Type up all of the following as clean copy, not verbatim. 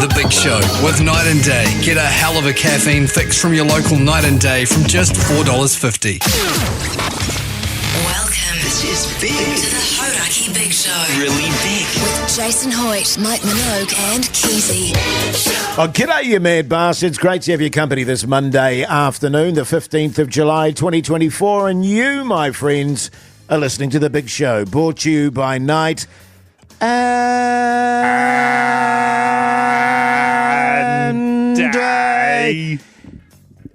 The Big Show with Night and Day. Get a hell of a caffeine fix from your local Night and Day from just $4.50. Welcome. This is big. To the Hoytey Big Show. Really big. With Jason Hoyt, Mike Minogue and Keyzie. Oh, g'day, you mad bastards. Great to have your company this Monday afternoon, the 15th of July, 2024. And you, my friends, are listening to The Big Show, brought to you by Night and Day.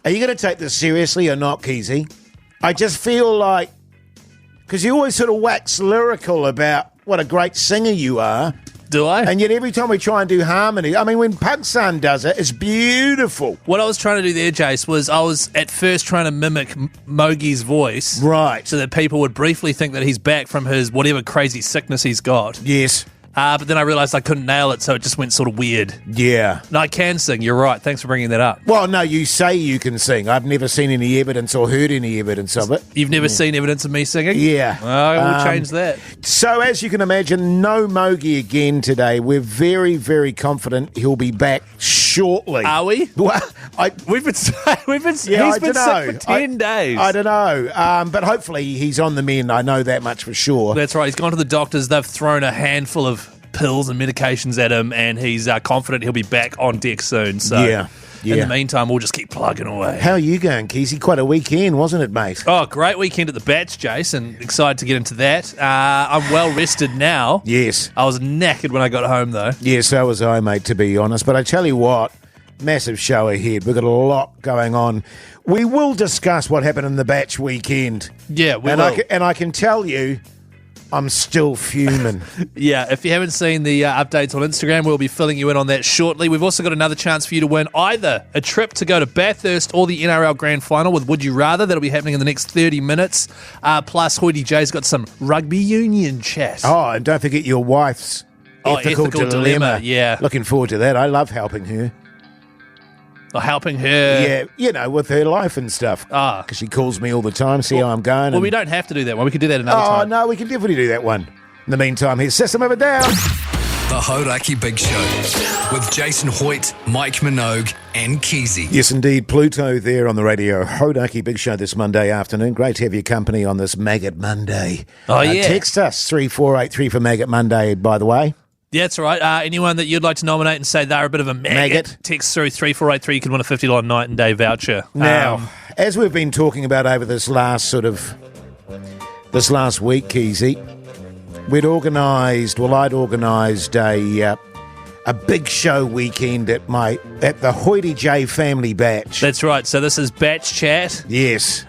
Are you going to take this seriously or not, Keyzie? I just feel like, because you always sort of wax lyrical about what a great singer you are. Do I? And yet every time we try and do harmony, I mean, when Pugs son does it, it's beautiful. What I was trying to do there, Jase, was I was at first trying to mimic Mogi's voice. Right. So that people would briefly think that he's back from his whatever crazy sickness he's got. Yes. But then I realised I couldn't nail it, so it just went sort of weird. Yeah. And I can sing, you're right. Thanks for bringing that up. Well, no, you say you can sing. I've never seen any evidence or heard any evidence of it. You've never seen evidence of me singing? Yeah. We'll change that. So, as you can imagine, no Mogi again today. We're very, very confident he'll be back shortly. Are we? Well, We've been he's been sick for 10 days. I don't know. But hopefully he's on the mend. I know that much for sure. That's right. He's gone to the doctors. They've thrown a handful of pills and medications at him, and he's confident he'll be back on deck soon. So, yeah. In the meantime, we'll just keep plugging away. How are you going, Keyzie? Quite a weekend, wasn't it, mate? Oh, great weekend at the Bats, Jason. Excited to get into that. I'm well rested now. Yes. I was knackered when I got home, though. Yeah, so was I, mate, to be honest. But I tell you what, massive show ahead. We've got a lot going on. We will discuss what happened in the Bats weekend. Yeah, we will. And I can tell you, I'm still fuming. Yeah, if you haven't seen the updates on Instagram, we'll be filling you in on that shortly. We've also got another chance for you to win either a trip to go to Bathurst or the NRL Grand Final with Would You Rather. That'll be happening in the next 30 minutes. Plus, Hoytey Jay's got some rugby union chat. Oh, and don't forget your wife's ethical dilemma. Yeah. Looking forward to that. I love helping her. Or helping her. Yeah, you know, with her life and stuff. Because she calls me all the time, see how I'm going. Well, we don't have to do that one. We can do that another time. Oh, no, we can definitely do that one. In the meantime, here's System of a Down. The Hoytey Big Show with Jason Hoyt, Mike Minogue and Keyzie. Yes, indeed. Pluto there on the radio. Hoytey Big Show this Monday afternoon. Great to have your company on this Maggot Monday. Oh, yeah. Text us, 3483 for Maggot Monday, by the way. Yeah, that's right. Anyone that you'd like to nominate and say they're a bit of a maggot. Text through 3483. You can win a $50 Night and Day voucher. Now, as we've been talking about over this last week, Keyzie, I'd organised a big show weekend at the Hoytey J family batch. That's right. So this is batch chat. Yes.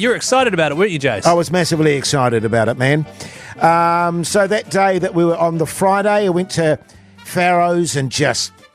You're excited about it, weren't you, Jase? I was massively excited about it, man. So that day that we were on the Friday, I went to Farrow's and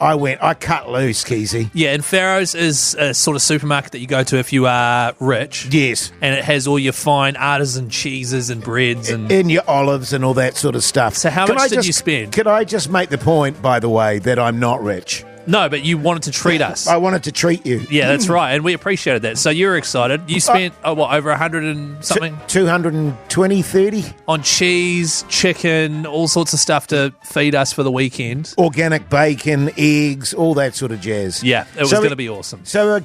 I cut loose, Keyzie. Yeah, and Farrow's is a sort of supermarket that you go to if you are rich. Yes. And it has all your fine artisan cheeses and breads and your olives and all that sort of stuff. So how much did you spend? Can I just make the point, by the way, that I'm not rich? No, but you wanted to treat us. I wanted to treat you. Yeah, that's right, and we appreciated that. So you were excited. You spent, over 100 and something? 220, 30. On cheese, chicken, all sorts of stuff to feed us for the weekend. Organic bacon, eggs, all that sort of jazz. Yeah, it was going to be awesome. So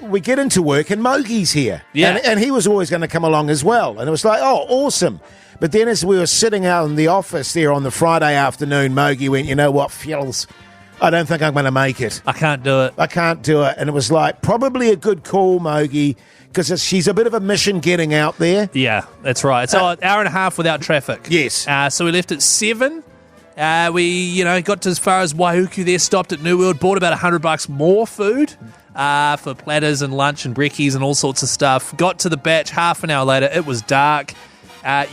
we get into work and Mogi's here. Yeah. And he was always going to come along as well. And it was like, oh, awesome. But then as we were sitting out in the office there on the Friday afternoon, Mogi went, you know what, Phils, I don't think I'm going to make it. I can't do it. And it was like, probably a good call, Mogi, because she's a bit of a mission getting out there. Yeah, that's right. It's an hour and a half without traffic. Yes. So we left at 7. We, got to as far as Waihuku there, stopped at New World, bought about $100 more food for platters and lunch and brekkies and all sorts of stuff. Got to the batch half an hour later. It was dark.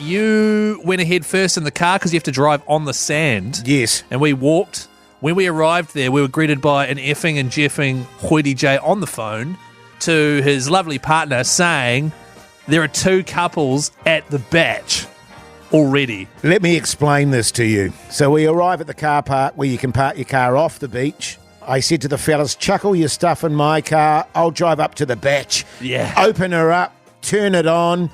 You went ahead first in the car because you have to drive on the sand. Yes. And we walked. When we arrived there, we were greeted by an effing and jeffing Hoytey J on the phone to his lovely partner saying there are 2 couples at the batch already. Let me explain this to you. So we arrive at the car park where you can park your car off the beach. I said to the fellas, chuck all your stuff in my car. I'll drive up to the batch. Yeah. Open her up, turn it on.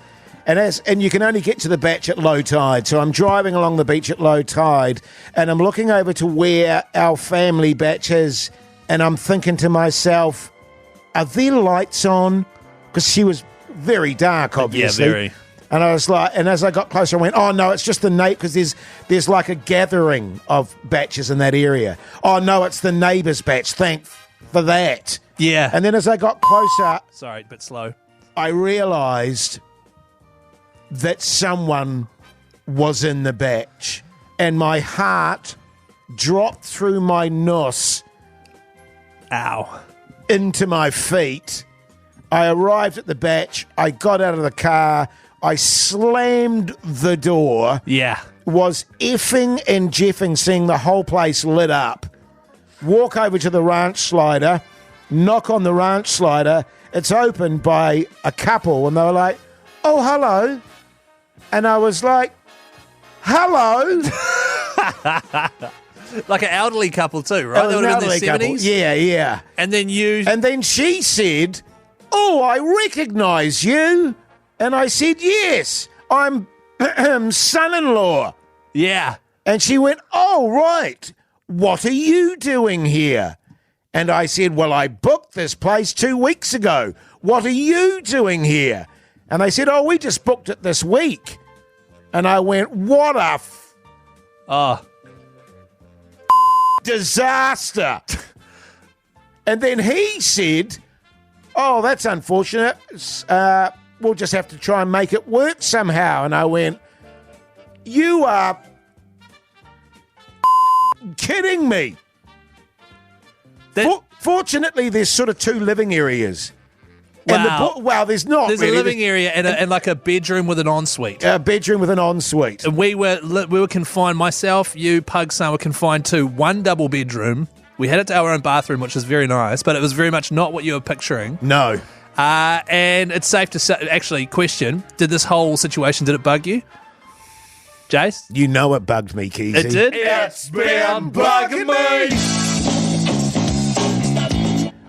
And you can only get to the beach at low tide. So I'm driving along the beach at low tide, and I'm looking over to where our family beach is, and I'm thinking to myself, are there lights on? Because she was very dark, obviously. Yeah, very. And I was like, and as I got closer, I went, oh no, it's just the because there's like a gathering of batches in that area. Oh no, it's the neighbour's batch. Thank for that. Yeah. And then as I got closer, Sorry, a bit slow. I realised that someone was in the batch, and my heart dropped through my nose Ow. into my feet. I arrived at the batch. I got out of the car. I slammed the door. Yeah. Was effing and jeffing seeing the whole place lit up. Walk over to the ranch slider, knock on the ranch slider. It's opened by a couple, and they were like, oh, hello. And I was like, hello. Like an elderly couple too, right? They would have been in their 70s. Yeah. And then And then she said, oh, I recognise you. And I said, yes, I'm son-in-law. Yeah. And she went, oh, right. What are you doing here? And I said, well, I booked this place 2 weeks ago. What are you doing here? And they said, oh, we just booked it this week. And I went, what a disaster. And then he said, oh, that's unfortunate. We'll just have to try and make it work somehow. And I went, you are kidding me. Fortunately, there's sort of two living areas. Wow. And there's not. There's really. a living area and like a bedroom with an ensuite. A bedroom with an ensuite. And we were confined, myself, you, Pugs, son, were confined to one double bedroom. We had it to our own bathroom, which was very nice, but it was very much not what you were picturing. No. And it's safe to say, actually, question, did this whole situation, did it bug you? Jase? You know it bugged me, Keyzie. It did? It's been bugging me.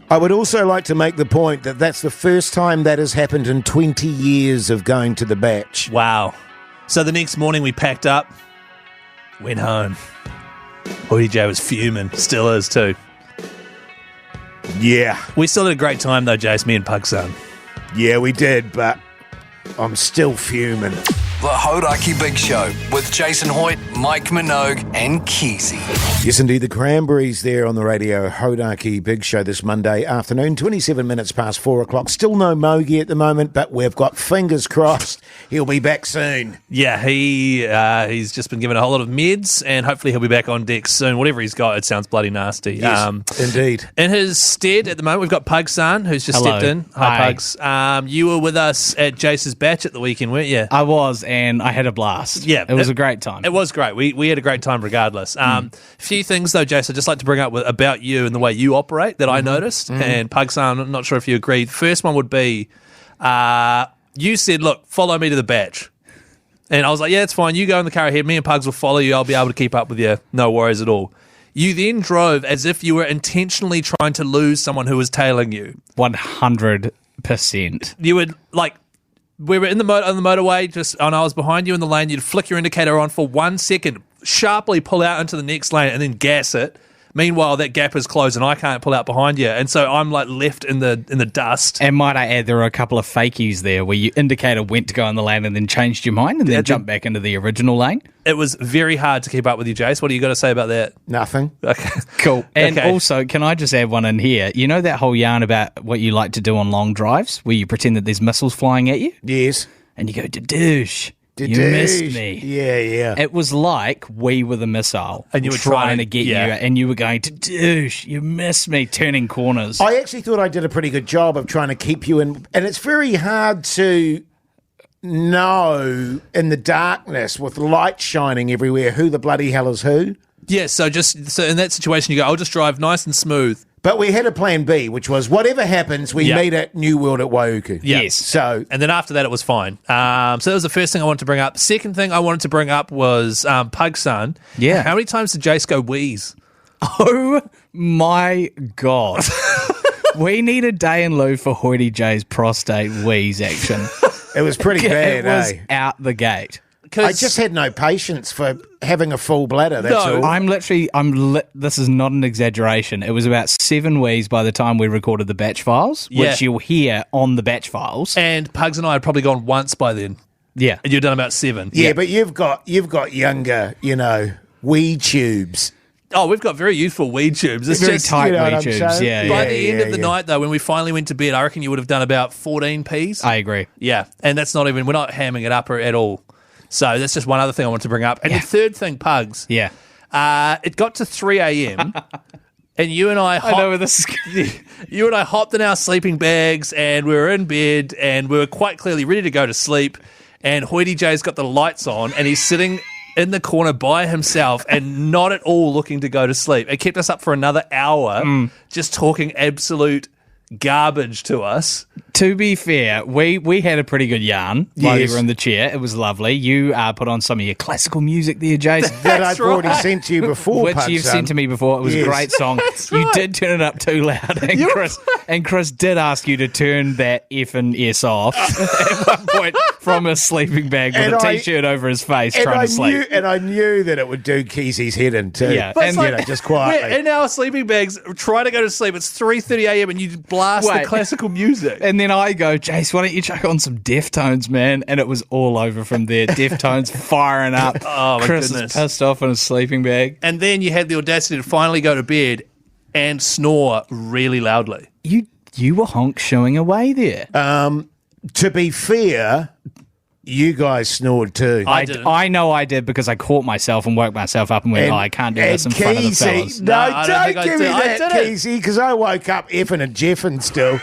I would also like to make the point that that's the first time that has happened in 20 years of going to the batch. Wow. So the next morning we packed up, went home. Hoytey J was fuming, still is too. Yeah. We still had a great time though, Jase, me and Pugs, son. Yeah, we did, but I'm still fuming. The Hoytey Big Show with Jason Hoyt, Mike Minogue, and Keyzie. Yes, indeed, the Cranberries there on the radio. Hoytey Big Show this Monday afternoon, 27 minutes past 4 o'clock. Still no Mogi at the moment, but we've got fingers crossed he'll be back soon. Yeah, he's just been given a whole lot of meds, and hopefully he'll be back on deck soon. Whatever he's got, it sounds bloody nasty. Yes, indeed. In his stead at the moment, we've got Pugs, son, who's just stepped in. Hi, Pugs. You were with us at Jase's batch at the weekend, weren't you? I was, and I had a blast. Yeah. It was a great time. It was great. We had a great time regardless. Few things, though, Jase, I'd just like to bring up about you and the way you operate that I noticed. And Pugs, I'm not sure if you agree. The first one would be you said, look, follow me to the batch. And I was like, yeah, it's fine. You go in the car ahead. Me and Pugs will follow you. I'll be able to keep up with you. No worries at all. You then drove as if you were intentionally trying to lose someone who was tailing you. 100%. You would, like, we were on the motorway, and I was behind you in the lane. You'd flick your indicator on for 1 second, sharply pull out into the next lane, and then gas it. Meanwhile, that gap is closed, and I can't pull out behind you, and so I'm like left in the dust. And might I add, there were a couple of fakies there where your indicator went to go in the lane and then changed your mind and then jumped back into the original lane. It was very hard to keep up with you, Jase. What do you got to say about that? Nothing. Okay, cool. And also, can I just add one in here? You know that whole yarn about what you like to do on long drives, where you pretend that there's missiles flying at you? Yes. And you go, "Dadoosh, you missed me." Yeah. It was like we were the missile, and you were trying to get you, and you were going, "Dadoosh, you missed me," turning corners. I actually thought I did a pretty good job of trying to keep you in, and it's very hard to know in the darkness with light shining everywhere who the bloody hell is who. Yeah, so in that situation, you go, I'll just drive nice and smooth. But we had a plan B, which was whatever happens, we meet at New World at Waiuku. Yeah. Yes. So, and then after that, it was fine. So that was the first thing I wanted to bring up. Second thing I wanted to bring up was Pug Son. Yeah. How many times did Jase go wheeze? Oh my God. We need a day in lieu for Hoytey J's prostate wheeze action. It was pretty bad, it was eh? out the gate. I just had no patience for having a full bladder, that's all. This is not an exaggeration. It was about 7 weeks by the time we recorded the batch files, which you'll hear on the batch files. And Pugs and I had probably gone once by then. Yeah. And you've done about 7. Yeah, but you've got younger, weed tubes. Oh, we've got very youthful weed tubes. It's Very just tight what weed I'm tubes, saying? yeah. by yeah. the end of the night, though, when we finally went to bed, I reckon you would have done about 14 Ps. I agree. Yeah, and that's not even, we're not hamming it up at all. So that's just one other thing I want to bring up. And the third thing, Pugs, Yeah. it got to 3 a.m. and you and I I know where this is you and I hopped in our sleeping bags and we were in bed and we were quite clearly ready to go to sleep. And Hoytey J's got the lights on and he's sitting in the corner by himself and not at all looking to go to sleep. It kept us up for another hour just talking absolute garbage to us. To be fair, we had a pretty good yarn while you Yes. were in the chair. It was lovely. You put on some of your classical music there, Jase. That I've already sent to you before, Which Pugs, you've sent to me before. It was Yes. a great song. You did turn it up too loud, and Chris did ask you to turn that effing S off at one point from a sleeping bag with And a I- t-shirt over his face And trying I to sleep. knew that it would do Keysie's head in too. Yeah, But and it's just quietly. We're in our sleeping bags, trying to go to sleep. It's 3:30 a.m. and you blast the Wait. classical music. And then I go, Jase, why don't you chuck on some Deftones, man? And it was all over from there. Deftones firing up. Oh, my Chris goodness. is pissed off in his sleeping bag. And then you had the audacity to finally go to bed and snore really loudly. You were honk shooing away there. To be fair, you guys snored too. didn't. I know I did because I caught myself and woke myself up and went, I can't do this in front of the fellas. No, I don't think don't I give me did. I that, didn't. Keyzie, because I woke up effing and jeffing still,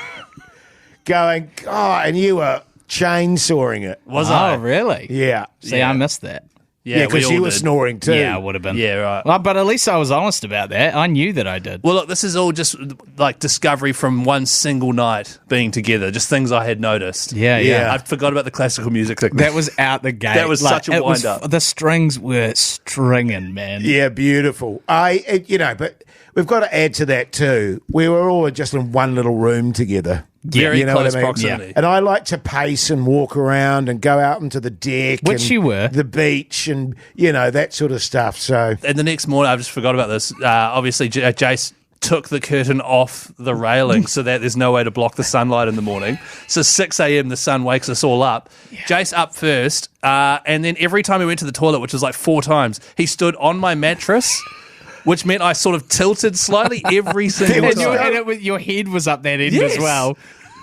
going, and you were chainsawing it. Was Oh, I? really? Yeah. See, Yeah. I missed that. Yeah, we because all you were did. snoring too. Yeah, I would have been. Yeah, right. Well, but at least I was honest about that. I knew that I did. Well, look, this is all just like discovery from one single night being together, just things I had noticed. Yeah. Yeah. I forgot about the classical music thing. That was out the gate. That was such a it was- wind-up. The strings were stringing, man. Yeah, beautiful. But we've got to add to that too. We were all just in one little room together. Very you know close what I mean? proximity. And I like to pace and walk around and go out into the deck. Which and you were. The beach and, that sort of stuff. So, And the next morning, I just forgot about this. Obviously, Jase took the curtain off the railing so that there's no way to block the sunlight in the morning. So 6 a.m. the sun wakes us all up. Jase up first, and then every time he went to the toilet, which was like 4 times, he stood on my mattress, which meant I sort of tilted slightly every single And, time. your head was up that end Yes. as well.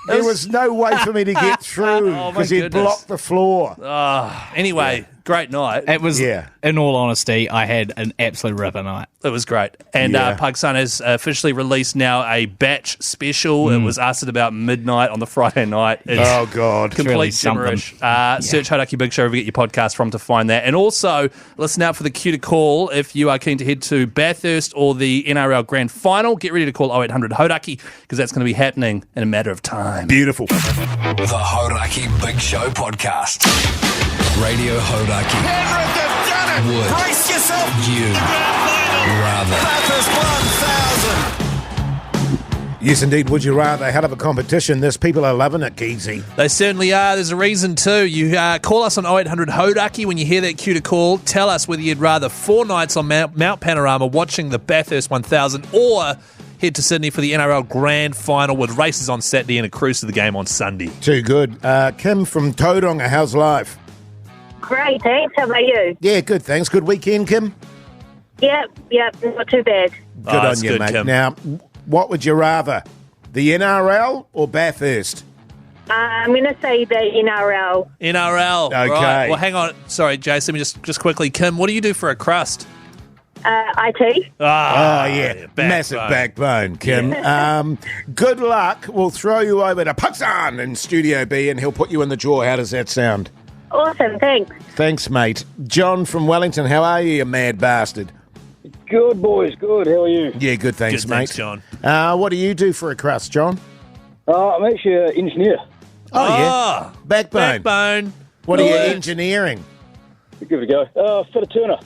there was no way for me to get through Oh, my because he'd goodness. blocked the floor. Anyway, great night. It was, Yeah. in all honesty, I had an absolute ripper night. It was great. And Yeah. Pug Sun has officially released now a batch special. It was us at about midnight on the Friday night. It's Oh, God. complete really something. gibberish. Search Hoytey Big Show wherever you get your podcast from to find that. And also, listen out for the cue to call if you are keen to head to Bathurst or the NRL Grand Final. Get ready to call 0800 Hoytey because that's going to be happening in a matter of time. Beautiful. The Hoytey Big Show Podcast. Radio Hoytey. Would Brace yourself. you rather? Bathurst 1000. Yes, indeed. Would you rather? Hell of a competition. This people are loving it, Keyzie. They certainly are. There's a reason too. You call us on 0800 Hoytey when you hear that cue to call. Tell us whether you'd rather 4 nights on Mount Panorama watching the Bathurst 1000 or head to Sydney for the NRL Grand Final with races on Saturday and a cruise to the game on Sunday. Too good. Kim from Tauranga, how's life? Great, thanks. How about you? Yeah, good, thanks. Good weekend, Kim? Yep, not too bad. Good on that's you, good, mate. Kim. Now, what would you rather? The NRL or Bathurst? I'm going to say the NRL. NRL. Okay. Right. Well, hang on. Sorry, Jase. Let me just quickly. Kim, what do you do for a crust? IT. Oh, yeah. backbone. Massive backbone, Kim. Good luck. We'll throw you over to Pugs in Studio B and he'll put you in the drawer. How does that sound? Awesome, thanks. Thanks, mate. John from Wellington, how are you, you mad bastard? Good, boys. Good. How are you? Yeah, good, thanks, Good, mate. thanks, John. What do you do for a crust, John? I'm actually an engineer. Oh, yeah. Backbone. Backbone. What are you Nice. engineering? Give it a go. Fit a turner.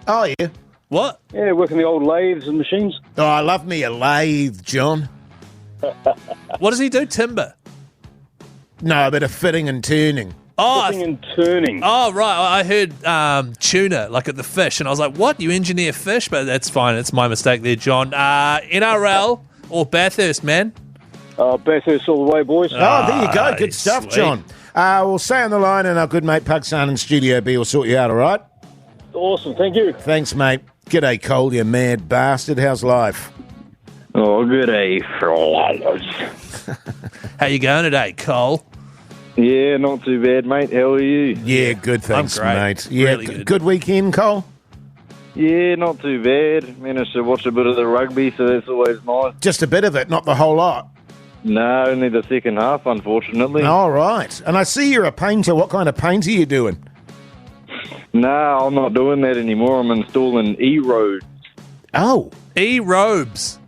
Oh, yeah. What? Yeah, working the old lathes and machines. Oh, I love me a lathe, John. What does he do? Timber. No, a bit of fitting and turning. Flipping and turning. Oh, right. I heard tuna, like at the fish, and I was like, what? You engineer fish? But that's fine. It's my mistake there, John. NRL or Bathurst, man? Bathurst all the way, boys. Oh, there you go. Good stuff, sweet. John. We'll stay on the line, and our good mate Pugs in Studio B will sort you out, all right? Awesome, thank you. Thanks, mate. G'day, Cole, you mad bastard. How's life? Oh, good day, fellas. How you going today, Cole? Yeah, not too bad, mate. How are you? Yeah, good, thanks, I'm great. mate. Yeah, Really good. good weekend, Cole? Yeah, not too bad. Managed to watch a bit of the rugby, so that's always nice. Just a bit of it, not the whole lot. No, only the second half, unfortunately. All right. And I see you're a painter. What kind of paint are you doing? No, I'm not doing that anymore. I'm installing E-roads. Oh, E-robes.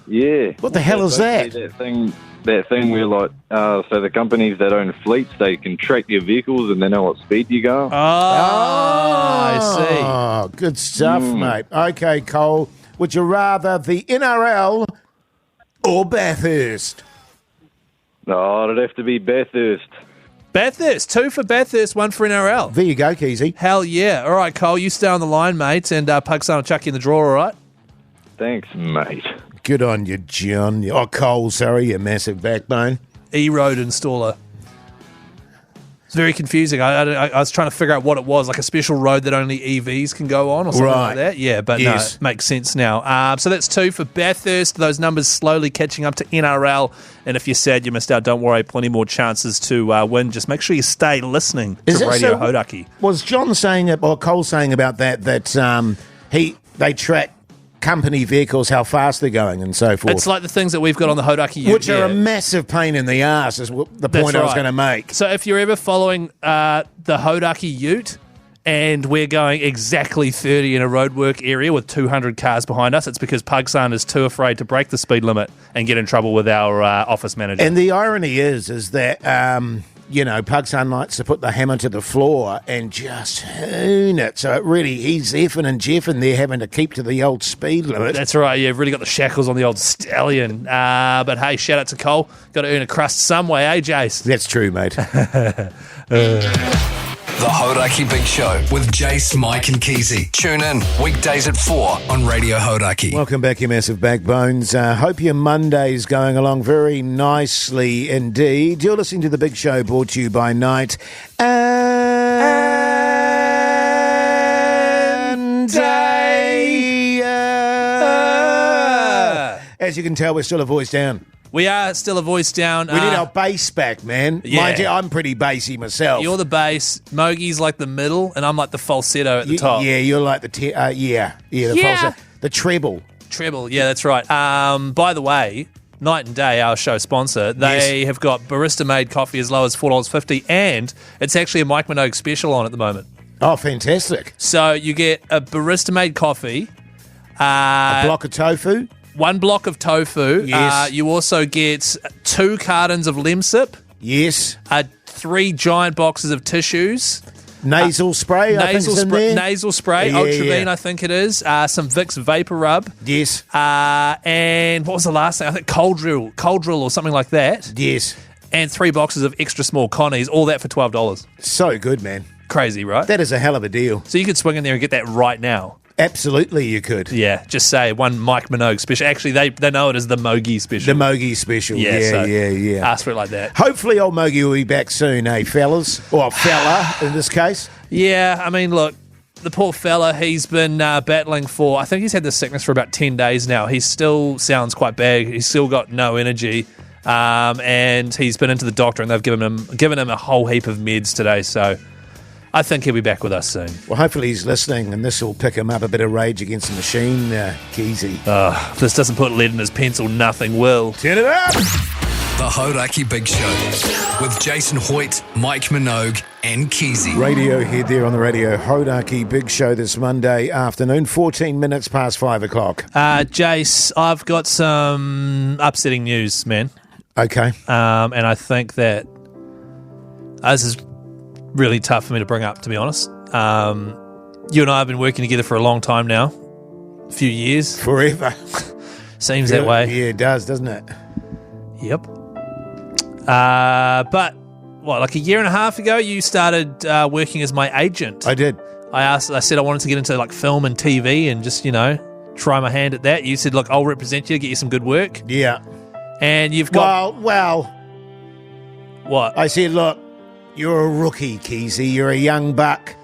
Yeah. what the hell is that? Basically that thing where, like, so the companies that own fleets, they can track your vehicles and they know what speed you go. I see. Oh, good stuff, mate. Okay, Cole. Would you rather the NRL or Bathurst? Oh, it'd have to be Bathurst. Bathurst. 2 for Bathurst, 1 for NRL. There you go, Keyzie. Hell yeah. All right, Cole, you stay on the line, mate, and Pugs will chuck you in the drawer, all right? Thanks, mate. Good on you, John. Oh, Cole, sorry, you massive backbone. E-road installer. It's very confusing. I was trying to figure out what it was, like a special road that only EVs can go on or something Right. like that. Yeah, but Yes. no, it makes sense now. So that's 2 for Bathurst. Those numbers slowly catching up to NRL. And if you're sad you missed out, don't worry. Plenty more chances to win. Just make sure you stay listening Is to it Radio so- Hoytey. Was John saying, or Cole saying about that they track company vehicles, how fast they're going and so forth? It's like the things that we've got on the Hoytey Ute. Which are a massive pain in the ass, is the That's point I was right. going to make. So if you're ever following the Hoytey Ute and we're going exactly 30 in a roadwork area with 200 cars behind us, it's because Pugsan is too afraid to break the speed limit and get in trouble with our office manager. And the irony is that, Pugsan likes to put the hammer to the floor and just hoon it. So it really, he's effing and jeffing there, having to keep to the old speed limit. That's right, yeah, really got the shackles on the old stallion. But hey, shout out to Cole. Got to earn a crust some way, eh, Jase? That's true, mate. The Hoytey Big Show with Jase, Mike and Keyzie. Tune in weekdays at 4 on Radio Hoytey. Welcome back, you massive backbones. Hope your Monday's going along very nicely indeed. You're listening to The Big Show, brought to you by Night and Day. As you can tell, we're still a voice down. We are still a voice down. We need our bass back, man. Yeah. Mind you, I'm pretty bassy myself. You're the bass, Mogie's like the middle, and I'm like the falsetto at the top. Yeah, you're like the falsetto, the treble. Treble, yeah, that's right. By the way, Night and Day, our show sponsor, they have got barista-made coffee as low as $4.50, and it's actually a Mike Minogue special on at the moment. Oh, fantastic. So you get a barista-made coffee. A block of tofu. 1 block of tofu. Yes. You also get 2 cartons of Lemsip. Yes. 3 giant boxes of tissues. Nasal spray, I think is in there. Nasal spray, Yeah, Ultravine, yeah. I think it is. Some Vicks Vapor Rub. Yes. And what was the last thing? I think cold drill or something like that. Yes. And 3 boxes of extra small Connies, all that for $12. So good, man. Crazy, right? That is a hell of a deal. So you could swing in there and get that right now. Absolutely, you could. Yeah, just say 1 Mike Minogue special. Actually, they know it as the Mogie special. The Mogie special. Yeah, so yeah. Ask for it like that. Hopefully old Mogie will be back soon, eh, fellas? Or fella, in this case. Yeah, I mean, look, the poor fella, he's been battling for, I think he's had this sickness for about 10 days now. He still sounds quite bad. He's still got no energy. And he's been into the doctor and they've given him a whole heap of meds today. So I think he'll be back with us soon. Well, hopefully he's listening and this will pick him up a bit of Rage Against the Machine, Keyzie. If this doesn't put lead in his pencil, nothing will. Turn it up! The Hoytey Big Show with Jason Hoyt, Mike Minogue and Keyzie. Radiohead there on the Radio Hoytey Big Show this Monday afternoon, 14 minutes past 5 o'clock. Jace, I've got some upsetting news, man. Okay. And I think that this is really tough for me to bring up, to be honest. You and I have been working together for a long time now, a few years. Forever. Seems that way. Yeah, it does, doesn't it? Yep. But like a year and a half ago, you started working as my agent. I did. I said I wanted to get into like film and TV and just, try my hand at that. You said, look, I'll represent you, get you some good work. Yeah. And you've got... Well. What? I said, look, you're a rookie, Keyzie. You're a young buck.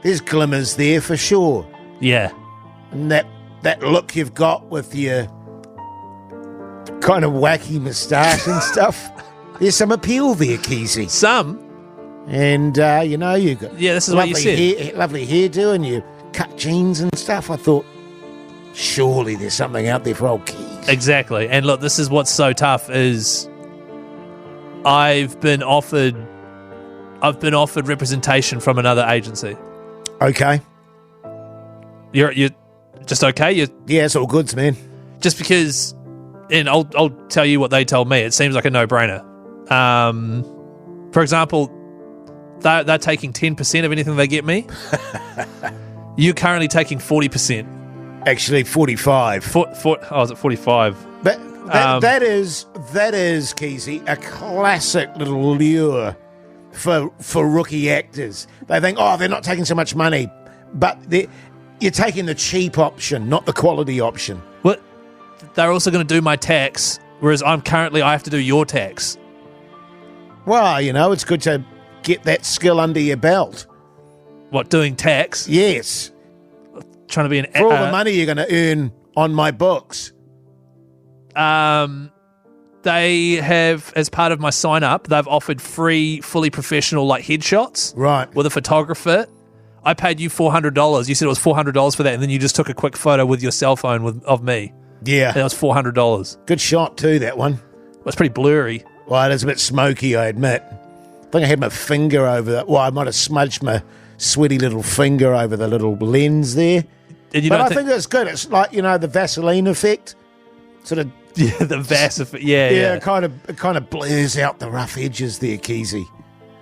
There's glimmers there for sure. Yeah. And that look you've got with your kind of wacky moustache and stuff, there's some appeal there, Keyzie. Some. And, you got this is what you said. Lovely hairdo and you cut jeans and stuff. I thought, surely there's something out there for old Keys. Exactly. And look, this is what's so tough is I've been offered representation from another agency. Okay. You're just okay? Yeah, it's all goods, man. Just because, and I'll tell you what they told me. It seems like a no-brainer. For example, they're taking 10% of anything they get me. You're currently taking 40%. Actually, 45. Is it 45? But that is Keyzie, a classic little lure for rookie actors. They think, they're not taking so much money, but you're taking the cheap option, not the quality option. What? They're also going to do my tax, whereas I have to do your tax. Well, it's good to get that skill under your belt. What, doing tax? Yes. Trying to be for all the money you're going to earn on my books. They have, as part of my sign-up, they've offered free, fully professional headshots. Right. With a photographer. I paid you $400. You said it was $400 for that, and then you just took a quick photo with your cell phone of me. Yeah. That was $400. Good shot too, that one. Well, it's pretty blurry. Well, it is a bit smoky, I admit. I think I had my finger over that. Well, I might have smudged my sweaty little finger over the little lens there. And I think that's good. It's like, the Vaseline effect. Sort of... Yeah, the Vas effect. Yeah. It kind of blurs out the rough edges there, Keyzie.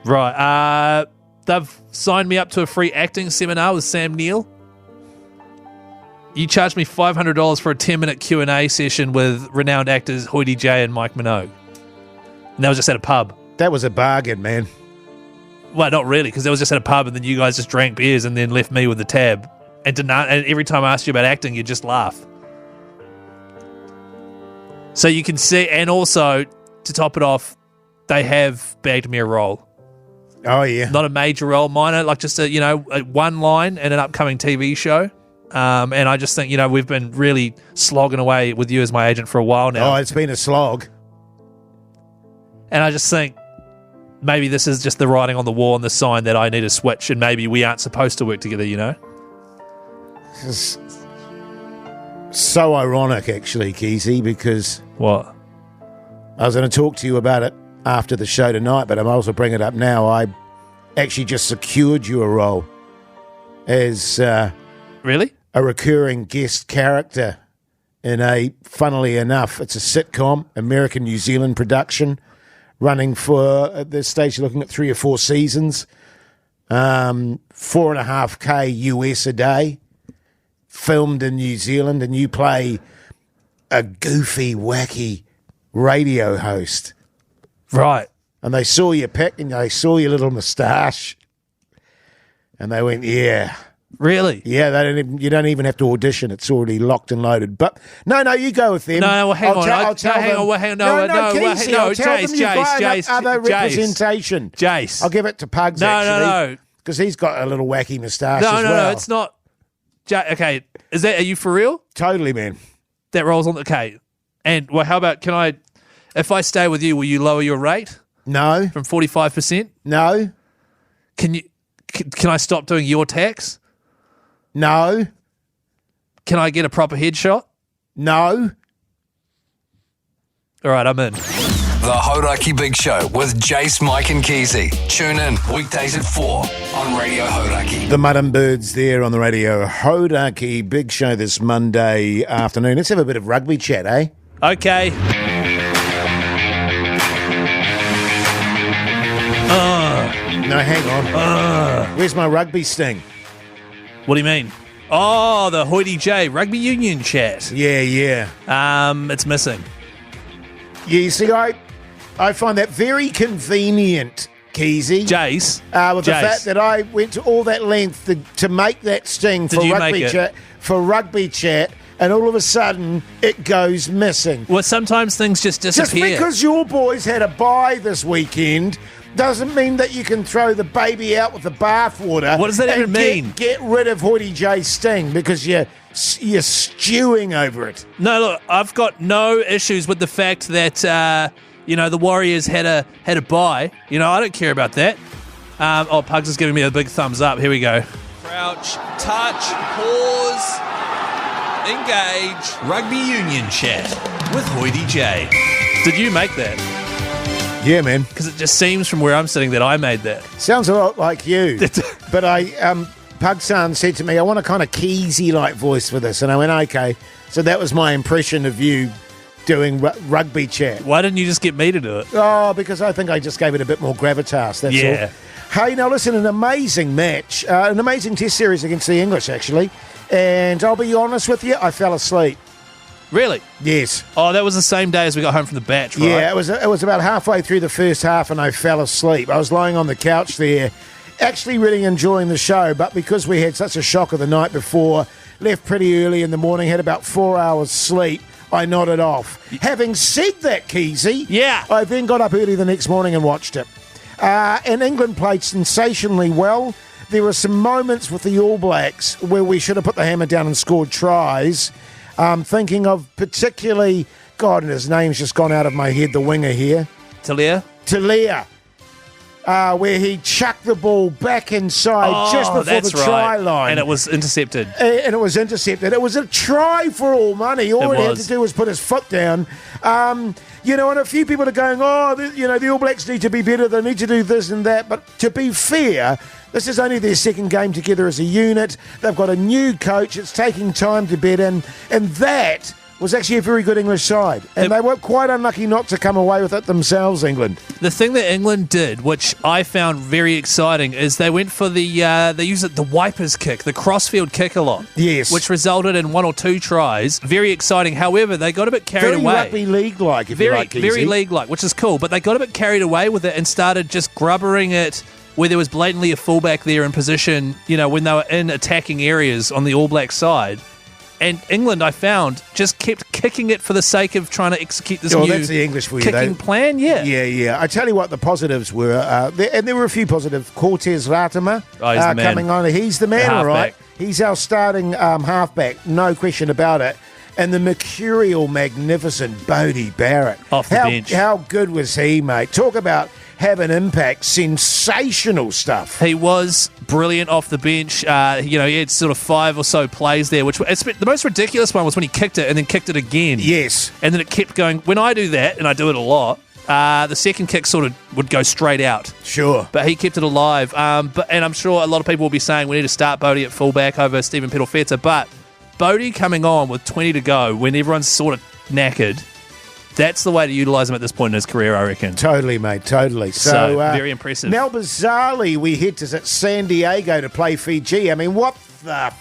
Right. They've signed me up to a free acting seminar with Sam Neill. You charged me $500 for a 10-minute Q&A session with renowned actors Hoytey, Jase and Mike Minogue. And that was just at a pub. That was a bargain, man. Well, not really, because that was just at a pub and then you guys just drank beers and then left me with the tab. And every time I asked you about acting, you just laugh. So you can see, and also, to top it off, they have bagged me a role. Oh, yeah. Not a major role, minor, just a one line in an upcoming TV show. And I just think, we've been really slogging away with you as my agent for a while now. Oh, it's been a slog. And I just think maybe this is just the writing on the wall and the sign that I need to switch and maybe we aren't supposed to work together, This is so ironic, actually, Keyzie, because... What? I was going to talk to you about it after the show tonight, but I'm also bringing it up now. I actually just secured you a role as... Really? A recurring guest character in funnily enough, it's a sitcom, American-New Zealand production, running for, at this stage, you're looking at 3 or 4 seasons, 4.5K US a day, filmed in New Zealand, and you play a goofy, wacky radio host. Right. And they saw your pic, and they saw your little moustache, and they went, yeah... Really? Yeah, you don't even have to audition. It's already locked and loaded. But no, you go with them. No, well, hang on. Jase. Other representation. Jase. I'll give it to Pugs, No. Because he's got a little wacky moustache as well. No, it's not. Okay, are you for real? Totally, man. That rolls on. Okay. And, well, how about, if I stay with you, will you lower your rate? No. From 45%? No. Can I stop doing your tax? No. Can I get a proper headshot? No. All right, I'm in. The Hodaki Big Show with Jase, Mike and Keyzie. Tune in weekdays at 4 on Radio Hodaki. The Mud and Birds there on the Radio Hodaki Big Show this Monday afternoon. Let's have a bit of rugby chat, eh? Okay. No, hang on. Where's my rugby sting? What do you mean? Oh, the Hoytey J rugby union chat. Yeah. It's missing. Yeah, you see, I find that very convenient Keyzie. Jase. With the fact that I went to all that length to make that sting Did you make it? For rugby chat, and all of a sudden it goes missing. Well, sometimes things just disappear. Just because your boys had a bye this weekend doesn't mean that you can throw the baby out with the bathwater. What does that even mean? Get rid of Hoytey Jase sting because you're stewing over it. No, look, I've got no issues with the fact that the Warriors had a bye. I don't care about that. Pugs is giving me a big thumbs up. Here we go. Crouch, touch, pause, engage. Rugby Union chat with Hoytey J. Did you make that? Yeah, man. Because it just seems from where I'm sitting that I made that. Sounds a lot like you. But Pugsan said to me, I want a kind of Keyzie-like voice for this. And I went, okay. So that was my impression of you doing rugby chat. Why didn't you just get me to do it? Oh, because I think I just gave it a bit more gravitas, that's all. Hey, now listen, an amazing match. An amazing test series against the English, actually. And I'll be honest with you, I fell asleep. Really? Yes. Oh, that was the same day as we got home from the batch, right? Yeah, it was about halfway through the first half and I fell asleep. I was lying on the couch there, actually really enjoying the show, but because we had such a shocker the night before, left pretty early in the morning, had about 4 hours sleep, I nodded off. Having said that, Keyzie, I then got up early the next morning and watched it. And England played sensationally well. There were some moments with the All Blacks where we should have put the hammer down and scored tries. Thinking of particularly, God, and his name's just gone out of my head, the winger here. Talia, where he chucked the ball back inside just before the try line. And it was intercepted. It was a try for all money. All he had to do was put his foot down. And a few people are going, the All Blacks need to be better. They need to do this and that. But to be fair, this is only their second game together as a unit. They've got a new coach. It's taking time to bed in. And that was actually a very good English side. And they were quite unlucky not to come away with it themselves, England. The thing that England did, which I found very exciting, is they went for they used the wipers kick, the crossfield kick a lot. Yes. Which resulted in 1 or 2 tries. Very exciting. However, they got a bit carried away. Very rugby league-like, if you like, Keyzie. Very league-like, which is cool. But they got a bit carried away with it and started just grubbering it where there was blatantly a fullback there in position, when they were in attacking areas on the All Black side. And England, I found, just kept kicking it for the sake of trying to execute this new that's the English for you, kicking plan. Yeah. Yeah. I tell you what, the positives were, and there were a few positives. Cortez Ratama coming on. He's the man, all right. He's our starting halfback, no question about it. And the mercurial, magnificent Bodie Barrett. Off the bench. How good was he, mate? Talk about have an impact. Sensational stuff. He was brilliant off the bench. He had sort of 5 or so plays there, which the most ridiculous one was when he kicked it and then kicked it again. Yes. And then it kept going. When I do that, and I do it a lot, the second kick sort of would go straight out. Sure. But he kept it alive. And I'm sure a lot of people will be saying we need to start Bodie at fullback over Stephen Pedal-Feta. But Bodie coming on with 20 to go when everyone's sort of knackered, that's the way to utilise him at this point in his career, I reckon. Totally, mate, totally. So very impressive. Now, bizarrely, we head to San Diego to play Fiji. I mean, what the...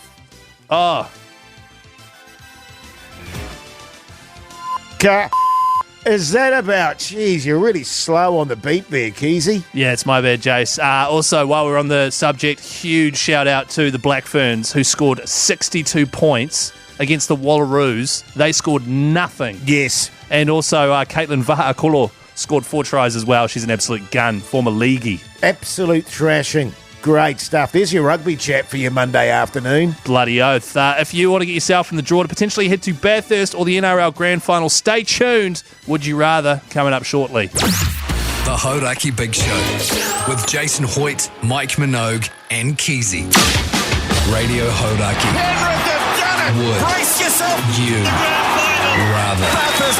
is that about? Jeez, you're really slow on the beat there, Keyzie. Yeah, it's my bad, Jase. Also, while we're on the subject, huge shout-out to the Black Ferns, who scored 62 points against the Wallaroos. They scored nothing. Yes. And also, Caitlin Vahakolo scored 4 tries as well. She's an absolute gun, former leaguey. Absolute thrashing. Great stuff. There's your rugby chat for your Monday afternoon. Bloody oath. If you want to get yourself in the draw to potentially head to Bathurst or the NRL Grand Final, stay tuned. Would you rather? Coming up shortly. The Hodaki Big Show with Jason Hoyt, Mike Minogue, and Keyzie. Radio Hodaki. Penrith have done it. Would Brace yourself. you rather? Bathurst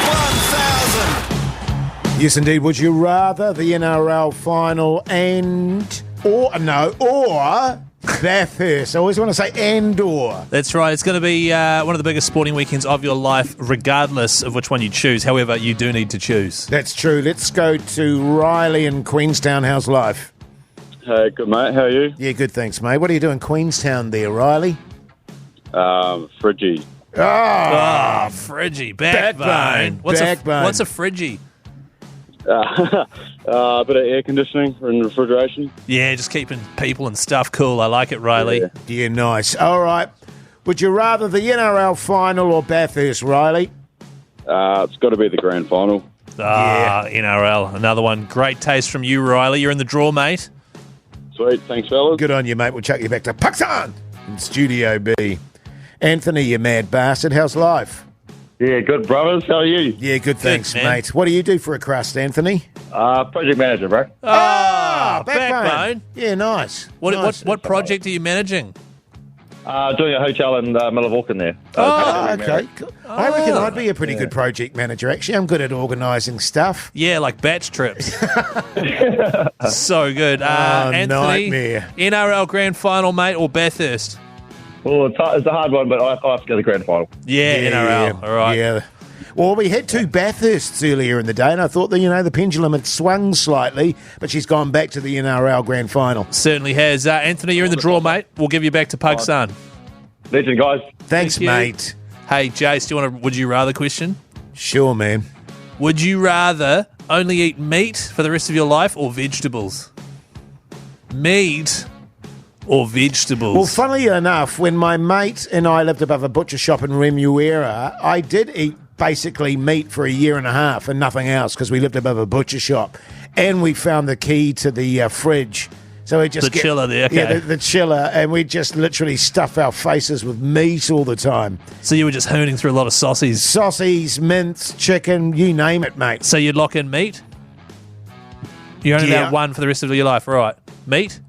1000. Yes, indeed. Would you rather the NRL final or Bathurst? I always want to say and/or. That's right. It's going to be one of the biggest sporting weekends of your life, regardless of which one you choose. However, you do need to choose. That's true. Let's go to Riley in Queenstown. How's life? Hey, good, mate. How are you? Yeah, good, thanks, mate. What are you doing in Queenstown there, Riley? Friggy. Friggy. Backbone. What's a friggy? A bit of air conditioning and refrigeration. Yeah, just keeping people and stuff cool. I like it, Riley. Yeah, nice. All right. Would you rather the NRL final or Bathurst, Riley? It's got to be the grand final. NRL. Another one. Great taste from you, Riley. You're in the draw, mate. Sweet. Thanks, fellas. Good on you, mate. We'll chuck you back to Pugs on in Studio B. Anthony, you mad bastard. How's life? Yeah, good, brothers. How are you? Yeah, good, thanks, man. mate. What do you do for a crust, Anthony? Project manager, bro. Backbone. Yeah, nice. What project are you managing? Doing a hotel in Millivaukan there. Okay. Cool. I reckon I'd be a pretty good project manager, actually. I'm good at organising stuff. Yeah, like batch trips. So good. Anthony, nightmare. NRL Grand Final, mate, or Bathurst? Well, it's a hard one, but I have to go to the grand final. Yeah, NRL. All right. Yeah. Well, we had two Bathursts earlier in the day, and I thought that, the pendulum had swung slightly, but she's gone back to the NRL Grand Final. Certainly has. Anthony, you're in the draw, mate. We'll give you back to Pugs Son. Legend, guys. Thanks, Thank you. mate. Hey, Jase, do you want a would you rather question? Sure, man. Would you rather only eat meat for the rest of your life or vegetables? Meat or vegetables? Well, funnily enough, when my mate and I lived above a butcher shop in Remuera, I did eat basically meat for a year and a half and nothing else because we lived above a butcher shop, and we found the key to the fridge. So we just chiller there, okay. Yeah, the chiller, and we just literally stuff our faces with meat all the time. So you were just hooning through a lot of saucies. Saucies, mince, chicken, you name it, mate. So you'd lock in meat? You're only allowed one for the rest of your life, right? Meat?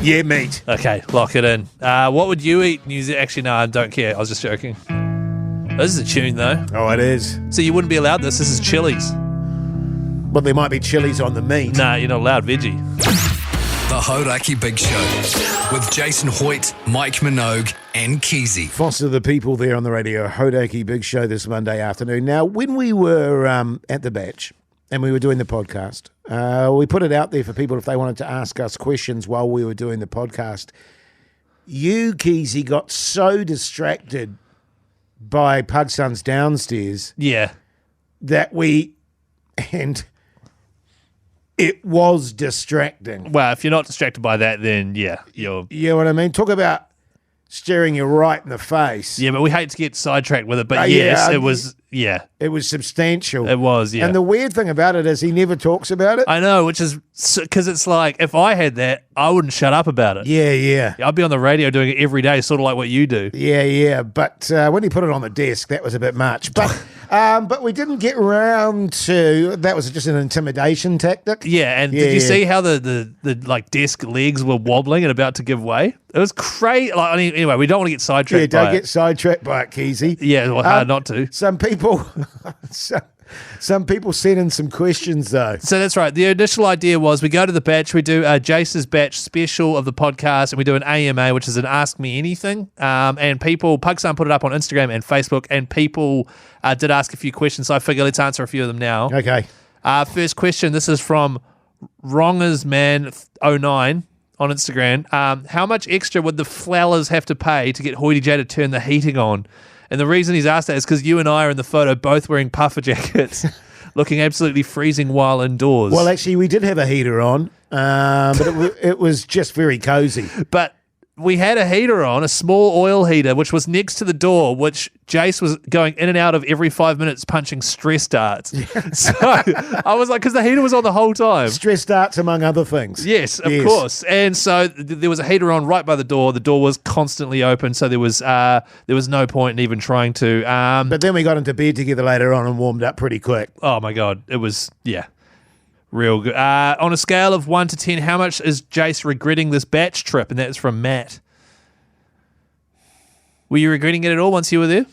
Yeah, meat. Okay, lock it in. What would you eat? Actually, no, I don't care. I was just joking. This is a tune, though. Oh, it is. So you wouldn't be allowed this? This is chilies. Well, there might be chilies on the meat. Nah, you're not allowed veggie. The Hoytey Big Show with Jason Hoyt, Mike Minogue, and Keyzie. Foster the people there on the radio. Hoytey Big Show this Monday afternoon. Now, when we were at the batch and we were doing the podcast, we put it out there for people if they wanted to ask us questions while we were doing the podcast. You, Keyzie, got so distracted by Pug Sons downstairs Yeah. that and it was distracting. Well, if you're not distracted by that, then yeah, you're... You know what I mean? Talk about staring you right in the face. Yeah, but we hate to get sidetracked with it, but it was... Yeah. It was substantial. It was, yeah. And the weird thing about it is he never talks about it. I know, which is... Because it's like, if I had that, I wouldn't shut up about it. Yeah. I'd be on the radio doing it every day, sort of like what you do. Yeah. But when he put it on the desk, that was a bit much. But we didn't get round to... That was just an intimidation tactic. Yeah, and did you see how the like desk legs were wobbling and about to give way? It was crazy. Like, anyway, we don't want to get sidetracked. Yeah, don't get sidetracked by it, Keyzie. Yeah, well, hard not to. Some people sent in some questions though. So that's right. The initial idea was we go to the batch, we do Jase's batch special of the podcast, and we do an AMA, which is an Ask Me Anything. And people, Pugsan put it up on Instagram and Facebook, and people did ask a few questions. So I figure let's answer a few of them now. Okay. First question. This is from Wrongersman09 on Instagram. How much extra would the Flowers have to pay to get Hoytey J to turn the heating on? And the reason he's asked that is because you and I are in the photo both wearing puffer jackets, looking absolutely freezing while indoors. Well, actually, we did have a heater on, but it was just very cozy. But we had a heater on, a small oil heater, which was next to the door, which Jase was going in and out of every 5 minutes punching stress darts. So I was like, because the heater was on the whole time. Stress darts, among other things. Yes, of course. And so there was a heater on right by the door. The door was constantly open, so there was no point in even trying to. But then we got into bed together later on and warmed up pretty quick. Oh, my God. It was, real good. On a scale of 1 to 10, how much is Jase regretting this batch trip? And that's from Matt. Were you regretting it at all once you were there?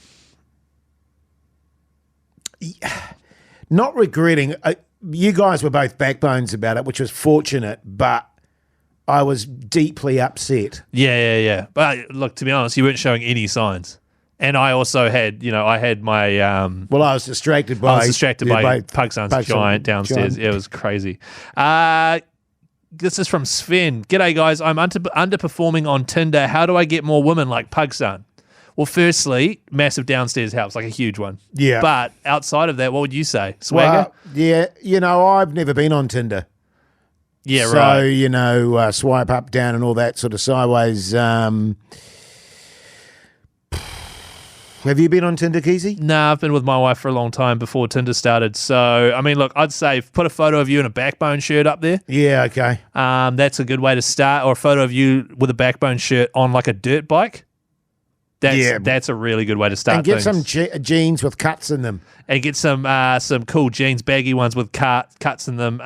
Not regretting. You guys were both backbones about it, which was fortunate, but I was deeply upset. Yeah. But look, to be honest, you weren't showing any signs. And I also had, I had my... well, I was distracted by Pugsan's giant downstairs. Giant. It was crazy. This is from Sven. G'day, guys. I'm underperforming on Tinder. How do I get more women like Pugsan? Well, firstly, massive downstairs helps, like a huge one. Yeah. But outside of that, what would you say? Swagger? Well, I've never been on Tinder. Yeah, so, right. Swipe up, down, and all that sort of sideways. Have you been on Tinder, Keyzie? Nah, I've been with my wife for a long time before Tinder started. So, I mean, look, I'd say put a photo of you in a Backbone shirt up there. Yeah, okay. That's a good way to start. Or a photo of you with a Backbone shirt on like a dirt bike. That's a really good way to start. And get things. some jeans with cuts in them. And get some cool jeans, baggy ones with cuts in them.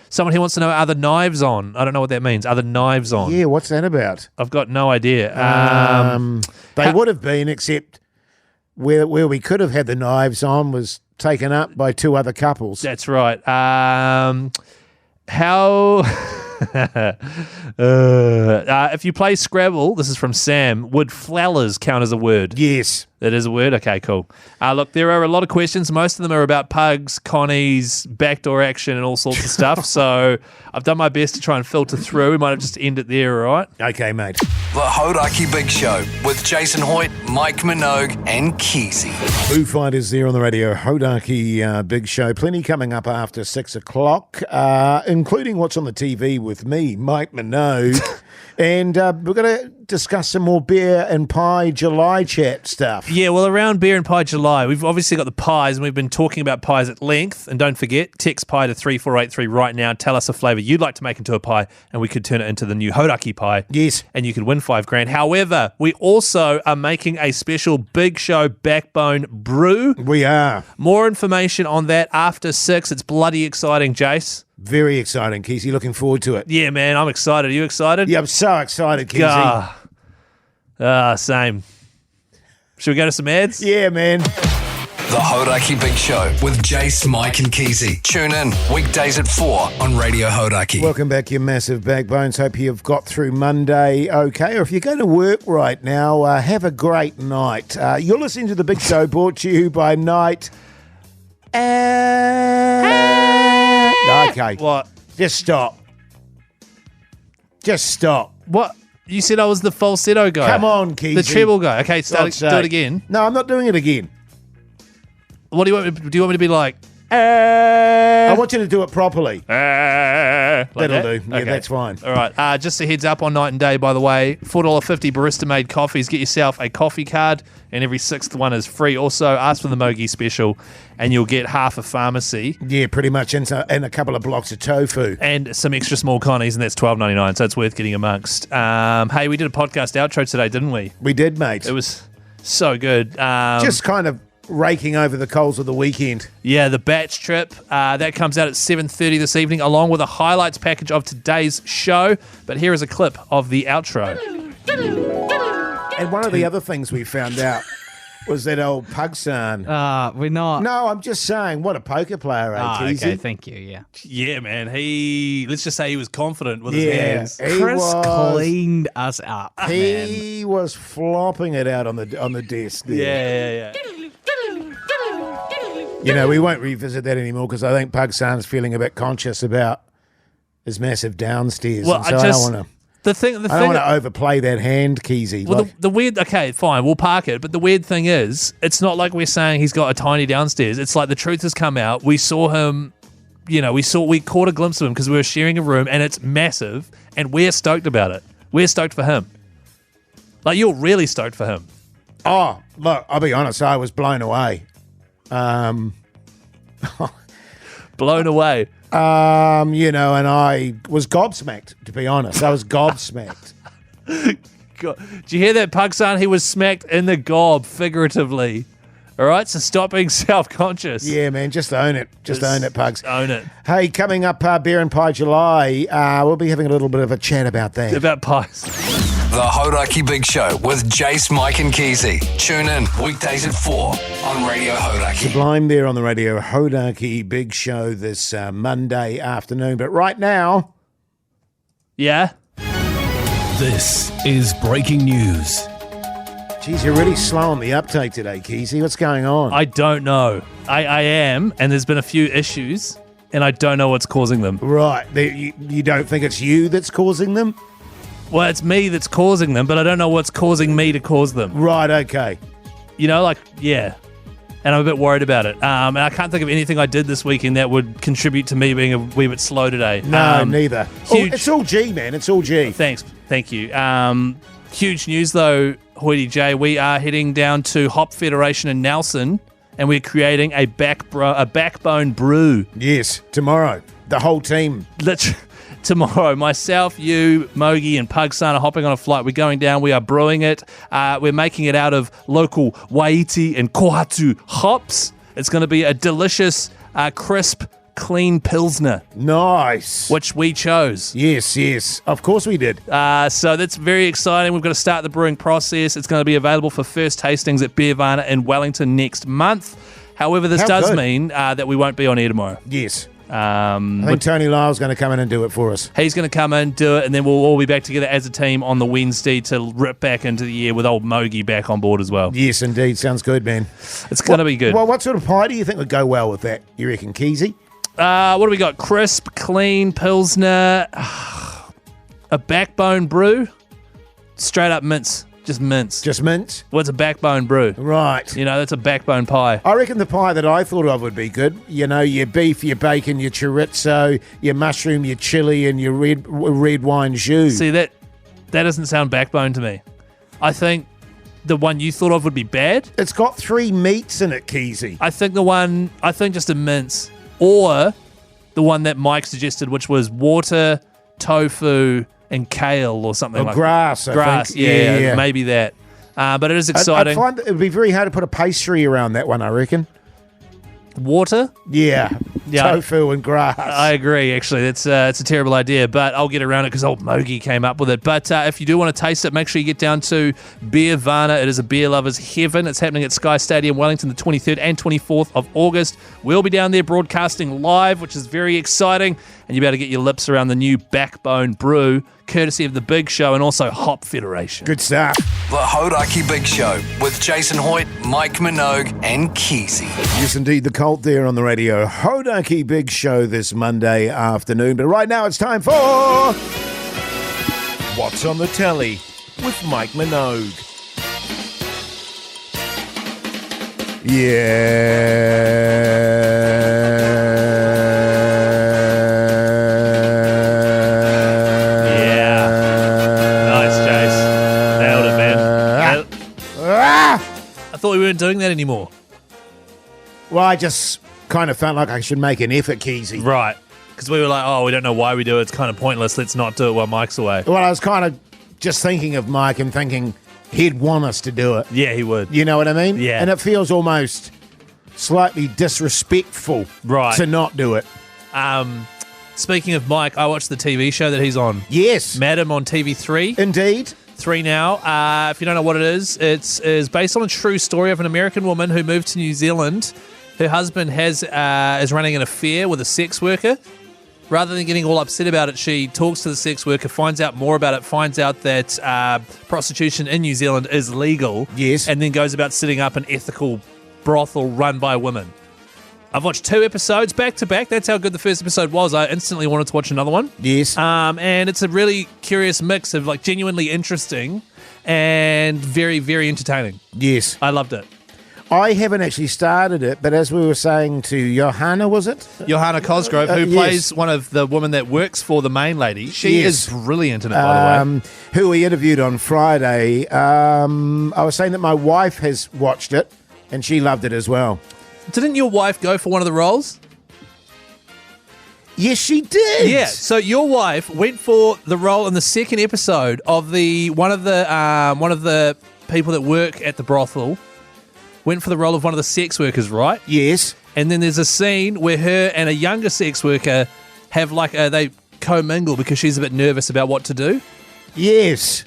Someone here wants to know, are the knives on? I don't know what that means. Are the knives on? Yeah, what's that about? I've got no idea. They would have been, except where we could have had the knives on was taken up by two other couples. That's right. How... if you play Scrabble, this is from Sam, would flowers count as a word? Yes. That is a word? Okay, cool. Look, there are a lot of questions. Most of them are about pugs, connies, backdoor action, and all sorts of stuff. So I've done my best to try and filter through. We might have just end it there, all right? Okay, mate. The Hoytey Big Show with Jason Hoyt, Mike Minogue, and Keyzie. Foo Fighters there on the radio. Hoytey Big Show. Plenty coming up after 6 o'clock, including what's on the TV with me, Mike Minogue. And we're going to discuss some more beer and pie July chat stuff. Yeah, well, around beer and pie July, we've obviously got the pies, and we've been talking about pies at length. And don't forget, text pie to 3483 right now. Tell us a flavour you'd like to make into a pie, and we could turn it into the new Hoytey pie. Yes. And you could win $5,000. However, we also are making a special Big Show Backbone brew. We are. More information on that after 6. It's bloody exciting, Jase. Very exciting, Keyzie. Looking forward to it. Yeah, man, I'm excited. Are you excited? Yeah, I'm so excited, Keyzie. Same. Should we go to some ads? Yeah, man. The Hoytey Big Show with Jase, Mike, and Keyzie. Tune in weekdays at 4 on Radio Hoytey. Welcome back, you massive backbones. Hope you've got through Monday okay. Or if you're going to work right now, have a great night. You're listening to The Big Show, brought to you by Night. Okay. What? Just stop. Just stop. What? You said I was the falsetto guy. Come on, Keyzie. The treble guy. Okay, do it again. No, I'm not doing it again. What do you want me to do? You want me to be like? I want you to do it properly. Like That'll that? do. Yeah, Okay. that's fine. All right. Just a heads up on Night and Day, by the way. $4.50 barista-made coffees. Get yourself a coffee card, and every 6th one is free. Also, ask for the Mogi special, and you'll get half a pharmacy. Yeah, pretty much. And a couple of blocks of tofu. And some extra small connies, and that's $12.99, so it's worth getting amongst. Hey, we did a podcast outro today, didn't we? We did, mate. It was so good. Just kind of raking over the coals of the weekend. Yeah, the Batch Trip. That comes out at 7:30 this evening, along with a highlights package of today's show. But here is a clip of the outro. And one of the other things we found out was that old Pugs son. We're not. No, I'm just saying, what a poker player, Keyzie? Okay, thank you, yeah. Yeah, man. Let's just say he was confident with his Yeah, hands. Chris cleaned us up, man. He was flopping it out on the desk there. Yeah. You know, we won't revisit that anymore because I think Pugs son's feeling a bit conscious about his massive downstairs. Well, and so I don't want to. I don't want to overplay that hand, Keyzie. Well, the weird. Okay, fine, we'll park it. But the weird thing is, it's not like we're saying he's got a tiny downstairs. It's like the truth has come out. We saw him. You know, we caught a glimpse of him because we were sharing a room, and it's massive, and we're stoked about it. We're stoked for him. Like, you're really stoked for him. Oh, look, I'll be honest, I was blown away. Blown away. You know, and I was gobsmacked, to be honest. I was gobsmacked. God. Did you hear that, Pugson? He was smacked in the gob, figuratively. All right, so stop being self-conscious. Yeah, man, just own it. Just own it, Pugs. Own it. Hey, coming up, Beer and Pie July, we'll be having a little bit of a chat about that. About pies. The Hoytey Big Show with Jase, Mike, and Keyzie. Tune in weekdays at 4 on Radio Hoytey. Sublime there on the radio, Hoytey Big Show this Monday afternoon. But right now... Yeah? This is breaking news. Geez, you're really slow on the uptake today, Keyzie. What's going on? I don't know. I am, and there's been a few issues, and I don't know what's causing them. Right. You don't think it's you that's causing them? Well, it's me that's causing them, but I don't know what's causing me to cause them. Right, okay. You know, like, yeah. And I'm a bit worried about it. And I can't think of anything I did this weekend that would contribute to me being a wee bit slow today. No, neither. Huge. It's all G, man. It's all G. Thanks. Thank you. Huge news, though, Hoytey J. We are heading down to Hop Federation in Nelson, and we're creating a backbone brew. Yes, tomorrow. The whole team. Tomorrow, myself, you, Mogi, and Pugs are hopping on a flight. We're going down. We are brewing it. We're making it out of local Hoytey and Kohatu hops. It's going to be a delicious, crisp, clean Pilsner. Nice. Which we chose. Yes. Of course we did. So that's very exciting. We've got to start the brewing process. It's going to be available for first tastings at Beervana in Wellington next month. However, this does mean that we won't be on air tomorrow. Yes. I think Tony Lyle's going to come in and do it for us. He's going to come in, do it, and then we'll all be back together as a team on the Wednesday to rip back into the year with old Mogi back on board as well. Yes, indeed. Sounds good, man. It's going to be good. Well, what sort of pie do you think would go well with that? You reckon, Keyzie? What do we got? Crisp, clean, Pilsner, a backbone brew, straight up mince. Just mince. Just mince? Well, it's a backbone brew. Right. You know, that's a backbone pie. I reckon the pie that I thought of would be good. You know, your beef, your bacon, your chorizo, your mushroom, your chili, and your red wine jus. See, that doesn't sound backbone to me. I think the one you thought of would be bad. It's got 3 meats in it, Keyzie. I think just a mince. Or the one that Mike suggested, which was water, tofu, and kale or something like grass, that. Grass, yeah, maybe that. But it is exciting. I find it would be very hard to put a pastry around that one, I reckon. Water? Yeah. Tofu and grass. I agree, actually. It's a terrible idea, but I'll get around it because old Mogi came up with it. But if you do want to taste it, make sure you get down to Beervana. It is a beer lover's heaven. It's happening at Sky Stadium, Wellington, the 23rd and 24th of August. We'll be down there broadcasting live, which is very exciting. And you better get your lips around the new Backbone Brew, courtesy of the Big Show and also Hop Federation. Good stuff. The Hoytey Big Show with Jason Hoyt, Mike Minogue, and Keyzie. Yes, indeed, the cult there on the radio. Hoytey Big Show this Monday afternoon. But right now it's time for What's on the Telly with Mike Minogue. I thought we weren't doing that anymore. Well, I just kind of felt like I should make an effort, Keyzie. Right. Because we were like, we don't know why we do it. It's kind of pointless. Let's not do it while Mike's away. Well, I was kind of just thinking of Mike and thinking he'd want us to do it. Yeah, he would. You know what I mean? Yeah. And it feels almost slightly disrespectful to not do it. Speaking of Mike, I watched the TV show that he's on. Yes. Madam on TV3. Indeed. 3 now. If you don't know what it is based on a true story of an American woman who moved to New Zealand. Her husband is running an affair with a sex worker. Rather than getting all upset about it, she talks to the sex worker, finds out more about it, finds out that prostitution in New Zealand is legal. Yes. And then goes about setting up an ethical brothel run by women. I've watched 2 episodes back to back. That's how good the first episode was. I instantly wanted to watch another one. Yes. And it's a really curious mix of like genuinely interesting and very, very entertaining. Yes. I loved it. I haven't actually started it, but as we were saying to Johanna, was it? Johanna Cosgrove, who plays one of the women that works for the main lady. She is brilliant in it, by the way. Who we interviewed on Friday. I was saying that my wife has watched it, and she loved it as well. Didn't your wife go for one of the roles? Yes, she did. Yeah. So your wife went for the role in the second episode of one of the people that work at the brothel. Went for the role of one of the sex workers, right? Yes. And then there's a scene where her and a younger sex worker have they commingle because she's a bit nervous about what to do. Yes.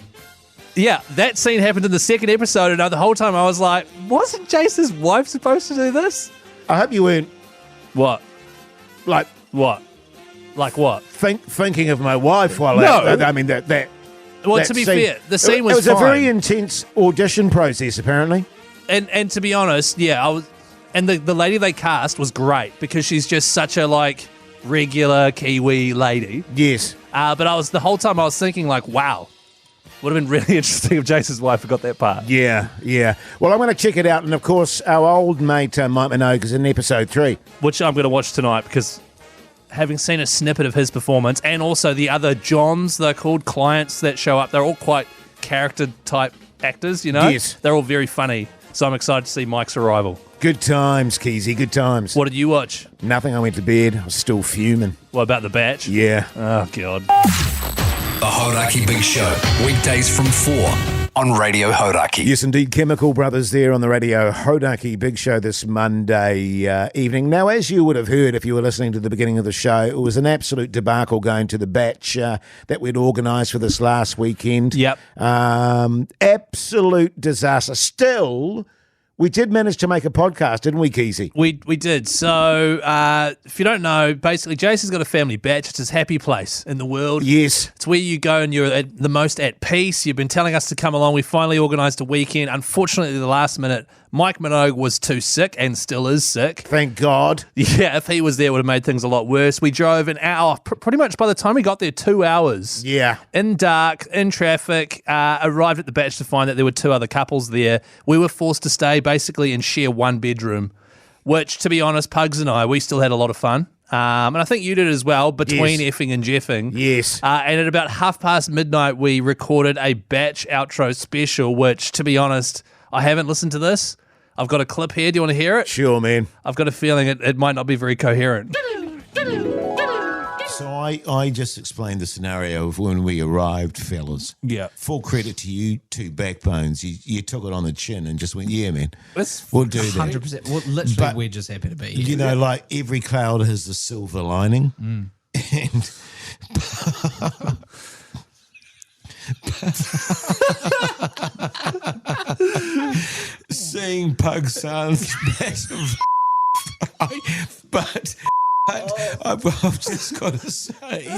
Yeah, that scene happened in the second episode, and the whole time I was like, wasn't Jase's wife supposed to do this? I hope you weren't... What? Like... What? Like what? Thinking of my wife while... No. I mean, that Well, to be fair, the scene was fine. fine. It was a very intense audition process, apparently. And to be honest, yeah, I was... And the lady they cast was great, because she's just such a, regular Kiwi lady. Yes. But the whole time I was thinking, wow... Would have been really interesting if Jase's wife had got that part. Yeah. Well, I'm going to check it out. And, of course, our old mate Mike Minogue is in episode 3. Which I'm going to watch tonight because having seen a snippet of his performance and also the other Johns, they're called, clients that show up, they're all quite character-type actors, you know? Yes. They're all very funny. So I'm excited to see Mike's arrival. Good times, Keyzie, good times. What did you watch? Nothing. I went to bed. I was still fuming. What about The Batch? Yeah. Oh, God. The Hoytey Big Show, weekdays from 4 on Radio Hoytey. Yes, indeed. Chemical Brothers there on the Radio Hoytey Big Show this Monday evening. Now, as you would have heard if you were listening to the beginning of the show, it was an absolute debacle going to the batch that we'd organised for this last weekend. Yep. Absolute disaster. Still, we did manage to make a podcast, didn't we, Keyzie? We did. So, if you don't know, basically, Jason's got a family batch. It's his happy place in the world. Yes. It's where you go and you're the most at peace. You've been telling us to come along. We finally organised a weekend. Unfortunately, at the last minute, Mike Minogue was too sick and still is sick. Thank God. Yeah, if he was there, it would have made things a lot worse. We drove an hour, pretty much by the time we got there, 2 hours. Yeah. In dark, in traffic, arrived at the batch to find that there were 2 other couples there. We were forced to stay basically and share one bedroom, which, to be honest, Pugs and I, we still had a lot of fun. And I think you did as well, between effing and jeffing. Yes. And at about midnight, we recorded a batch outro special, which, to be honest, I haven't listened to this. I've got a clip here. Do you want to hear it? Sure, man. I've got a feeling it might not be very coherent. So I just explained the scenario of when we arrived, fellas. Yeah. Full credit to you two backbones. You took it on the chin and just went, yeah, man. It's we'll do that. 100%. Well, literally, But, we're just happy to be here. You know, like every cloud has a silver lining. And seeing Pug sounds massive. But I've just got to say,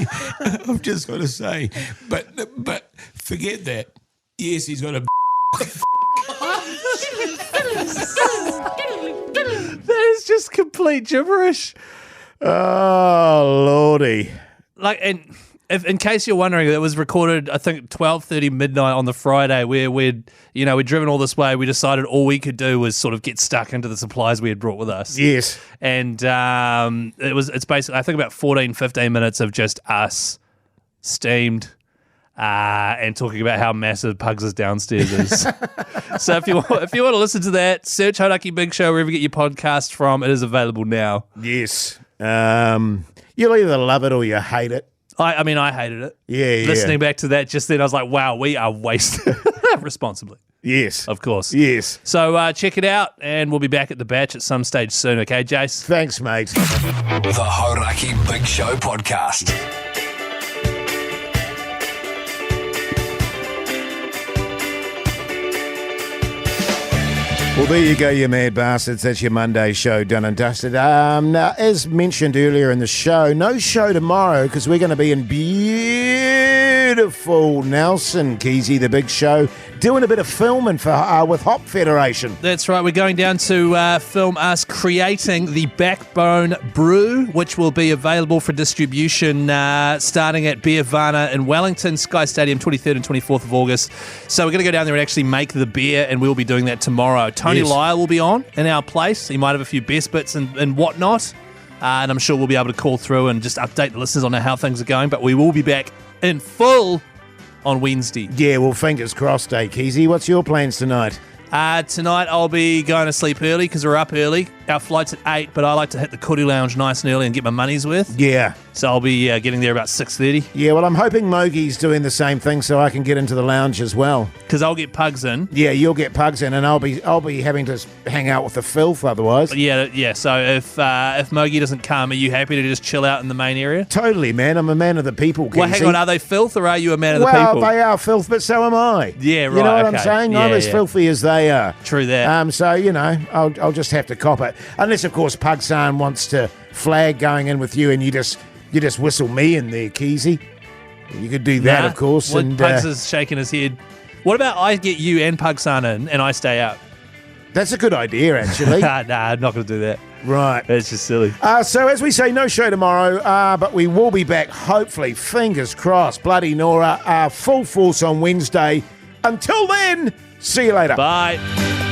but forget that. Yes, he's got a. That is just complete gibberish. Oh, Lordy. Like, and in case you're wondering, it was recorded, I think, 12:30 midnight on the Friday, where we'd driven all this way. We decided all we could do was sort of get stuck into the supplies we had brought with us. Yes. And it's basically, I think, about 15 minutes of just us steamed and talking about how massive Pugs' downstairs is. So if you want to listen to that, search Hoytey Big Show wherever you get your podcast from. It is available now. Yes. You'll either love it or you hate it. I mean, I hated it. Yeah. Listening back to that just then, I was like, wow, we are wasted. Responsibly. Yes. Of course. Yes. So check it out, and we'll be back at the batch at some stage soon, okay, Jase? Thanks, mate. The Hoytey Big Show podcast. Well, there you go, you mad bastards. That's your Monday show done and dusted. Now, as mentioned earlier in the show, no show tomorrow because we're going to be in beautiful Nelson, Keyzie, the Big Show, doing a bit of filming for with Hop Federation. That's right. We're going down to film us creating the Backbone Brew, which will be available for distribution starting at Beervana in Wellington, Sky Stadium, 23rd and 24th of August. So we're going to go down there and actually make the beer, and we'll be doing that tomorrow. Tony Lyle will be on in our place. He might have a few best bits and whatnot. And I'm sure we'll be able to call through and just update the listeners on how things are going. But we will be back in full on Wednesday. Yeah, well, fingers crossed, Keyzie. What's your plans tonight? Tonight I'll be going to sleep early because we're up early. Our flight's at 8, but I like to hit the Kuri Lounge nice and early and get my money's worth. Yeah. So I'll be getting there about 6:30. Yeah, well, I'm hoping Mogie's doing the same thing so I can get into the lounge as well. Because I'll get Pugs in. Yeah, you'll get Pugs in, and I'll be having to hang out with the filth otherwise. Yeah. So if Mogie doesn't come, are you happy to just chill out in the main area? Totally, man. I'm a man of the people, Keyzie. Well, hang on. Are they filth or are you a man of the people? people? Well, they are filth, but so am I. Yeah, right. You know what okay. I'm saying? Yeah, I'm as filthy as they are. True that. So, I'll just have to cop it. Unless, of course, Pugsan wants to flag going in with you and you just whistle me in there, Keyzie. You could do that, of course. Pugs is shaking his head. What about I get you and Pugsan in and I stay out? That's a good idea, actually. Nah, I'm not going to do that. Right. It's just silly. So as we say, no show tomorrow, but we will be back, hopefully, fingers crossed, bloody Nora, full force on Wednesday. Until then, see you later. Bye.